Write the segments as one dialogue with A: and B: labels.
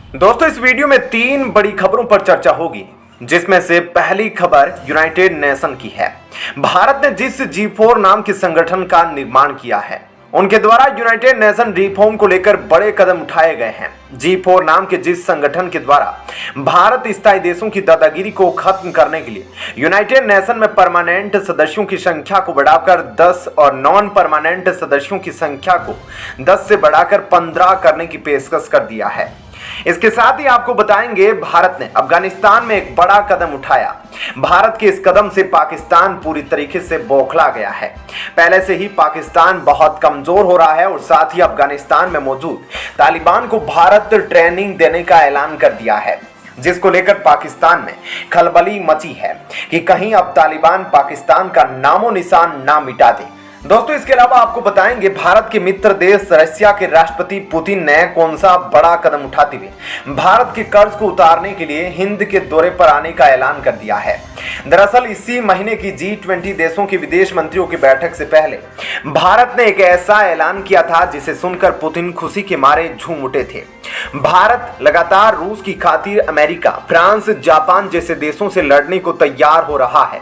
A: दोस्तों इस वीडियो में 3 बड़ी खबरों पर चर्चा होगी, जिसमें से पहली खबर यूनाइटेड नेशन की है। भारत ने जिस G4 नाम के संगठन का निर्माण किया है, उनके द्वारा यूनाइटेड नेशन रिफॉर्म को लेकर बड़े कदम उठाए गए हैं। G4 नाम के जिस संगठन के द्वारा भारत स्थायी देशों की दादागिरी को खत्म करने के लिए यूनाइटेड नेशन में परमानेंट सदस्यों की संख्या को बढ़ाकर 10 और नॉन परमानेंट सदस्यों की संख्या को 10 से बढ़ाकर 15 करने की पेशकश कर दिया है। इसके साथ ही आपको बताएंगे भारत ने अफगानिस्तान में एक बड़ा कदम उठाया। भारत के इस कदम से पाकिस्तान पूरी तरीके से बौखला गया है। पहले से ही पाकिस्तान बहुत कमजोर हो रहा है और साथ ही अफगानिस्तान में मौजूद तालिबान को भारत ट्रेनिंग देने का ऐलान कर दिया है, जिसको लेकर पाकिस्तान में खलबली मची है कि कहीं अब तालिबान पाकिस्तान का नामो निशान ना मिटा दे। दोस्तों इसके अलावा आपको बताएंगे भारत के मित्र देश रशिया के राष्ट्रपति पुतिन ने कौन सा बड़ा कदम उठाते हुए भारत के कर्ज को उतारने के लिए हिंद के दौरे पर आने का ऐलान कर दिया है। दरअसल इसी महीने की G20 देशों के विदेश मंत्रियों की बैठक से पहले भारत ने एक ऐसा ऐलान किया था जिसे सुनकर पुतिन खुशी के मारे झूम उठे थे। भारत लगातार रूस की खातिर अमेरिका, फ्रांस, जापान जैसे देशों से लड़ने को तैयार हो रहा है।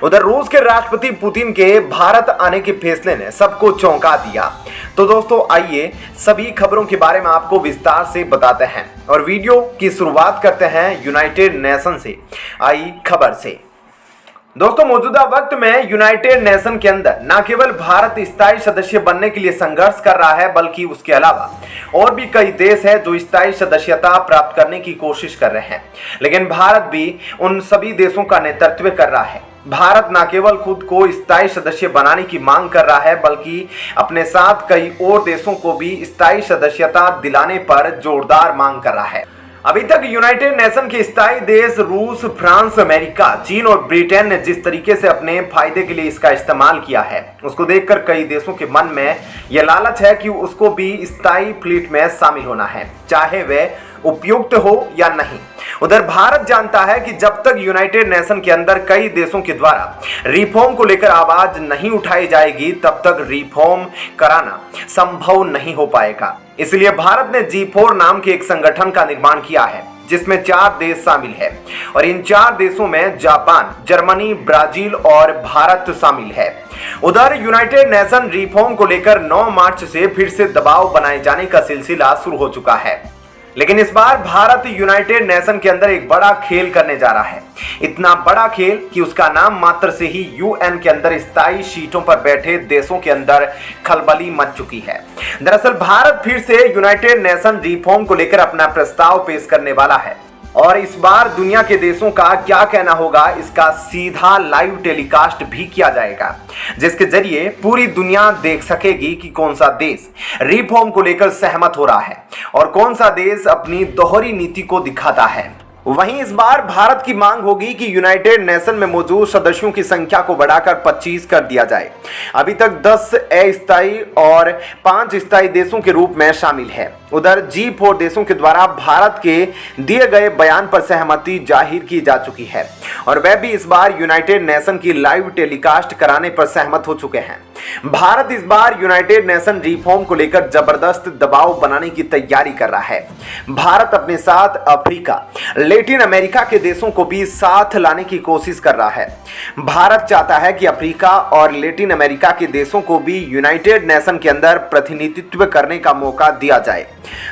A: उधर रूस के राष्ट्रपति पुतिन के भारत आने के फैसले ने सबको चौंका दिया। तो दोस्तों आइए सभी खबरों के बारे में आपको विस्तार से बताते हैं और वीडियो की शुरुआत करते हैं यूनाइटेड नेशन से आई खबर से। दोस्तों मौजूदा वक्त में यूनाइटेड नेशन के अंदर न केवल भारत स्थायी सदस्य बनने के लिए संघर्ष कर रहा है, बल्कि उसके अलावा और भी कई देश हैं जो स्थायी सदस्यता प्राप्त करने की कोशिश कर रहे हैं। लेकिन भारत भी उन सभी देशों का नेतृत्व कर रहा है। भारत न केवल खुद को स्थायी सदस्य बनाने की मांग कर रहा है, बल्कि अपने साथ कई और देशों को भी स्थायी सदस्यता दिलाने पर जोरदार मांग कर रहा है। अभी तक यूनाइटेड नेशन के स्थायी देश रूस, फ्रांस, अमेरिका, चीन और ब्रिटेन ने जिस तरीके से अपने फायदे के लिए इसका इस्तेमाल किया है, उसको देखकर कई देशों के मन में यह लालच है कि उसको भी स्थायी फ्लीट में शामिल होना है, चाहे वह उपयुक्त हो या नहीं। उधर भारत जानता है कि जब तक यूनाइटेड नेशन के अंदर कई देशों के द्वारा रिफॉर्म को लेकर आवाज नहीं उठाई जाएगी, तब तक रिफॉर्म कराना संभव नहीं हो पाएगा। इसलिए भारत ने G4 नाम के एक संगठन का निर्माण किया है, जिसमें 4 देश शामिल है और इन 4 देशों में जापान, जर्मनी, ब्राजील और भारत शामिल है। उधर यूनाइटेड नेशन रिफॉर्म को लेकर 9 मार्च से फिर से दबाव बनाए जाने का सिलसिला शुरू हो चुका है। लेकिन इस बार भारत यूनाइटेड नेशन के अंदर एक बड़ा खेल करने जा रहा है। इतना बड़ा खेल कि उसका नाम मात्र से ही UN के अंदर स्थायी सीटों पर बैठे देशों के अंदर खलबली मच चुकी है। दरअसल भारत फिर से यूनाइटेड नेशन रिफॉर्म को लेकर अपना प्रस्ताव पेश करने वाला है और इस बार दुनिया के देशों का क्या कहना होगा, इसका सीधा लाइव टेलीकास्ट भी किया जाएगा, जिसके जरिए पूरी दुनिया देख सकेगी कि कौन सा देश रिफॉर्म को लेकर सहमत हो रहा है और कौन सा देश अपनी दोहरी नीति को दिखाता है। वहीं इस बार भारत की मांग होगी कि यूनाइटेड नेशन में मौजूद सदस्यों की संख्या को बढ़ाकर 25 कर दिया जाए। अभी तक 10 अस्थायी और 5 स्थायी देशों के रूप में शामिल है। उधर G4 देशों के द्वारा भारत के दिए गए बयान पर सहमति जाहिर की जा चुकी है और वह भी इस बार यूनाइटेड नेशन की लाइव टेलीकास्ट कराने पर सहमत हो चुके हैं। भारत इस बार यूनाइटेड नेशन रिफॉर्म को लेकर जबरदस्त दबाव बनाने की तैयारी कर रहा है। भारत अपने साथ अफ्रीका, लैटिन अमेरिका के देशों को भी साथ लाने की कोशिश कर रहा है। भारत चाहता है कि अफ्रीका और लैटिन अमेरिका के देशों को भी यूनाइटेड नेशन के अंदर प्रतिनिधित्व करने का मौका दिया जाए।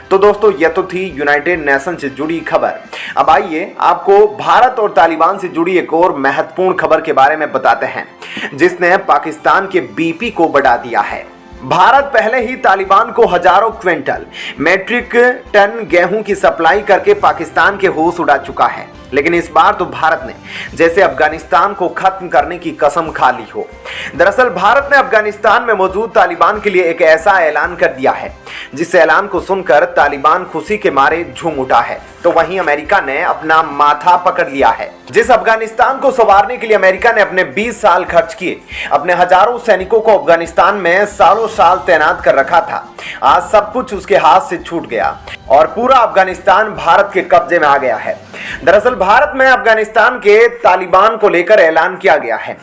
A: तो दोस्तों यह तो थी यूनाइटेड नेशन से जुड़ी खबर। अब आइए आपको भारत और तालिबान से जुड़ी एक और महत्वपूर्ण खबर के बारे में बताते हैं, जिसने पाकिस्तान के BP को बढ़ा दिया है। भारत पहले ही तालिबान को हजारों क्विंटल मैट्रिक टन गेहूं की सप्लाई करके पाकिस्तान के होश उड़ा चुका है। लेकिन इस बार तो भारत ने जैसे अफगानिस्तान को खत्म करने की कसम खा ली हो। दरअसल भारत ने अफगानिस्तान में मौजूद तालिबान के लिए एक ऐसा ऐलान कर दिया है, जिस ऐलान को सुनकर तालिबान खुशी के मारे झूम उठा है। तो वहीं अमेरिका ने अपना माथा पकड़ लिया है। जिस अफगानिस्तान को संवारने के लिए अमेरिका ने अपने 20 साल खर्च किए, अपने हजारों सैनिकों को अफगानिस्तान में सालों साल तैनात कर रखा था, आज सब कुछ उसके हाथ से छूट गया और पूरा अफगानिस्तान भारत के कब्जे में आ गया है। दरअसल भारत में अफगानिस्तान के तालिबान को लेकर ऐलान किया गया है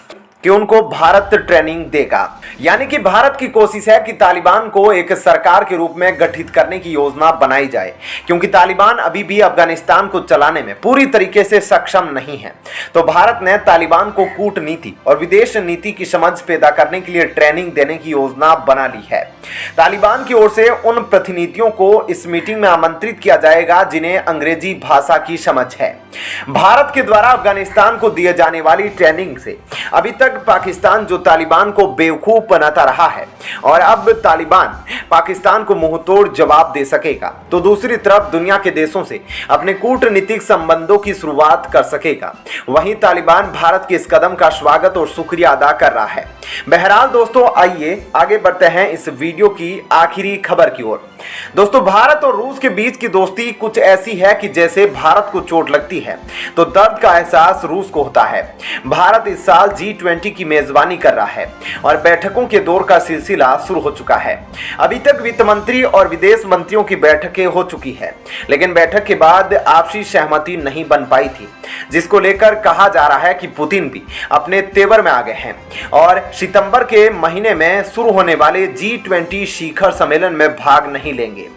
A: कि उनको भारत ट्रेनिंग देगा। यानी कि भारत की कोशिश है कि तालिबान को एक सरकार के रूप में गठित करने की योजना बनाई जाए, क्योंकि तालिबान अभी भी अफगानिस्तान को चलाने में पूरी तरीके से सक्षम नहीं है। तो भारत ने तालिबान को कूटनीति और विदेश नीति की समझ पैदा करने के लिए ट्रेनिंग देने की योजना बना ली है। तालिबान की ओर से उन प्रतिनिधियों को इस मीटिंग में आमंत्रित किया जाएगा जिन्हें अंग्रेजी भाषा की समझ है। भारत के द्वारा अफगानिस्तान को दिए जाने वाली ट्रेनिंग से अभी तक पाकिस्तान जो तालिबान को बेवकूफ बनाता रहा है, और अब तालिबान पाकिस्तान को मुंहतोड़ जवाब दे सकेगा, तो दूसरी तरफ दुनिया के देशों से अपने कूटनीतिक संबंधों की शुरुआत कर सकेगा। वहीं तालिबान भारत के इस कदम का स्वागत और शुक्रिया अदा कर रहा है। बहरहाल दोस्तों, आइए आगे बढ़ते हैं इस वीडियो की आखिरी खबर की ओर। दोस्तों, भारत और रूस के बीच की दोस्ती कुछ ऐसी है कि जैसे भारत को चोट लगती है तो दर्द का एहसास रूस को होता है। भारत इस साल G20 की मेजबानी कर रहा है और बैठकों के दौर का सिलसिला शुरू हो चुका है। अभी तक वित्त मंत्री और विदेश मंत्रियों की बैठकें हो चुकी है, लेकिन बैठक के बाद आपसी सहमति नहीं बन पाई थी, जिसको लेकर कहा जा रहा है कि पुतिन भी अपने तेवर में आ गए हैं और सितंबर के महीने में शुरू होने वाले G20 शिखर सम्मेलन में भाग नहीं लेंगे।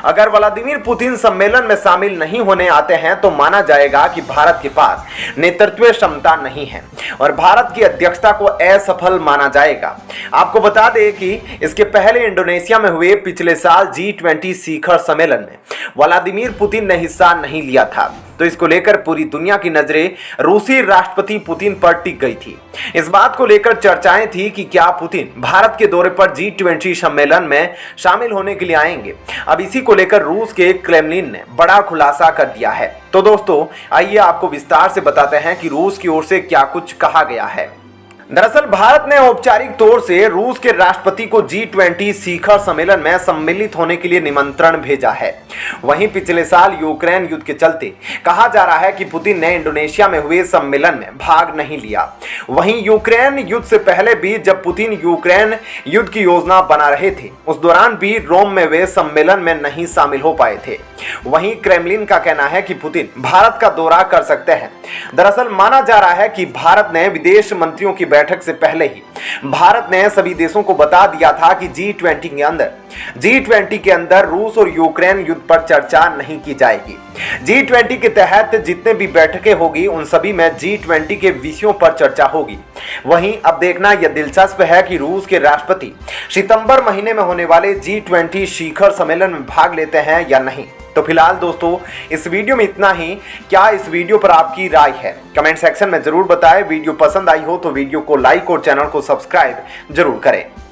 A: अगर व्लादिमीर पुतिन सम्मेलन में शामिल नहीं होने आते हैं तो माना जाएगा कि भारत के पास नेतृत्व क्षमता नहीं है और भारत की अध्यक्षता को असफल माना जाएगा। आपको बता दें कि इसके पहले इंडोनेशिया में हुए पिछले साल G20 शिखर सम्मेलन में व्लादिमीर पुतिन ने हिस्सा नहीं लिया था, तो इसको लेकर पूरी दुनिया की नजरें रूसी राष्ट्रपति पुतिन पर टिक गई थी। इस बात को लेकर चर्चाएं थी कि क्या पुतिन भारत के दौरे पर G20 सम्मेलन में शामिल होने के लिए आएंगे। अब इसी को लेकर रूस के क्रेमलिन ने बड़ा खुलासा कर दिया है। तो दोस्तों, आइए आपको विस्तार से बताते हैं कि रूस की ओर से क्या कुछ कहा गया है। दरअसल भारत ने औपचारिक तौर से रूस के राष्ट्रपति को G20 शिखर सम्मेलन में सम्मिलित होने के लिए निमंत्रण भेजा है। वहीं पिछले साल यूक्रेन युद्ध के चलते कहा जा रहा है कि पुतिन ने इंडोनेशिया में हुए सम्मेलन में भाग नहीं लिया। वहीं यूक्रेन युद्ध से पहले भी जब पुतिन यूक्रेन युद्ध की योजना बना रहे थे, उस दौरान भी रोम में वे सम्मेलन में नहीं शामिल हो पाए थे। वहीं क्रेमलिन का कहना है कि पुतिन भारत का दौरा कर सकते हैं। दरअसल माना जा रहा है कि भारत ने विदेश मंत्रियों की बैठक से पहले ही भारत ने सभी देशों को बता दिया था कि G20 के अंदर रूस और यूक्रेन युद्ध पर चर्चा नहीं की जाएगी। G20 के तहत जितने भी बैठकें होगी उन सभी में G20 के विषयों पर चर्चा होगी। वहीं अब देखना यह दिलचस्प है कि रूस के राष्ट्रपति सितंबर महीने में होने वाले G20 शिखर सम्मेलन में भाग लेते हैं या नहीं। तो फिलहाल दोस्तों, इस वीडियो में इतना ही। क्या इस वीडियो पर आपकी राय है? कमेंट सेक्शन में जरूर बताएं। वीडियो पसंद आई हो तो वीडियो को लाइक और चैनल को सब्सक्राइब जरूर करें।